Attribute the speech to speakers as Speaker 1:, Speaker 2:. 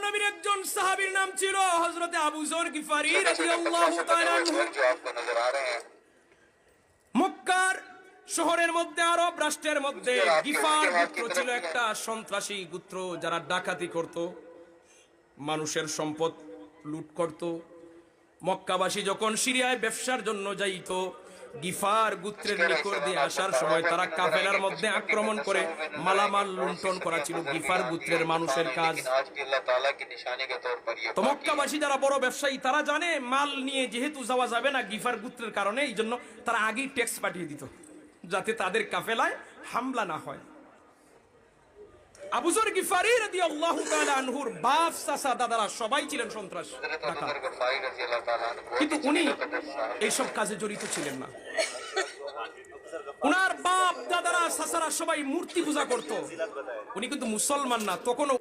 Speaker 1: নবীর একজন সাহাবীর নাম ছিল হযরত আবু যর গিফারি রাদিয়াল্লাহু তাআলা আনহু। মক্কার শহরের মধ্যে, আরব রাষ্ট্রের মধ্যে গিফার গোত্র ছিল একটা সন্ত্রাসী গোত্র, যারা ডাকাতি করত, মানুষের সম্পদ লুট করত। মক্কাবাসী যখন সিরিয়ায় ব্যবসার জন্য যাইত, গিফার গোত্রের নিকট দিয়ে আসার সময় তারা কাফেলার মধ্যে আক্রমণ করে মালামাল লুণ্ঠন করা ছিল গিফার গোত্রের মানুষের কাজ। তো মক্কাবাসী যারা বড় ব্যবসায়ী, তারা জানে মাল নিয়ে যেহেতু যাওয়া যাবে না গিফার গোত্রের কারণে, এই জন্য তারা আগেই ট্যাক্স পাঠিয়ে দিত যাতে তাদের কাফেলায় হামলা না হয়। আবু যর গিফারি রাদিয়াল্লাহু তাআলা আনহুর বাপ, চাচা, দাদারা সবাই ছিলেন সন্ত্রাস ডাকাত, কিন্তু উনি এইসব কাজে জড়িত ছিলেন না। উনার বাপ, দাদারা, চাচারা সবাই মূর্তি পূজা করত, উনি কিন্তু মুসলমান না তখনও।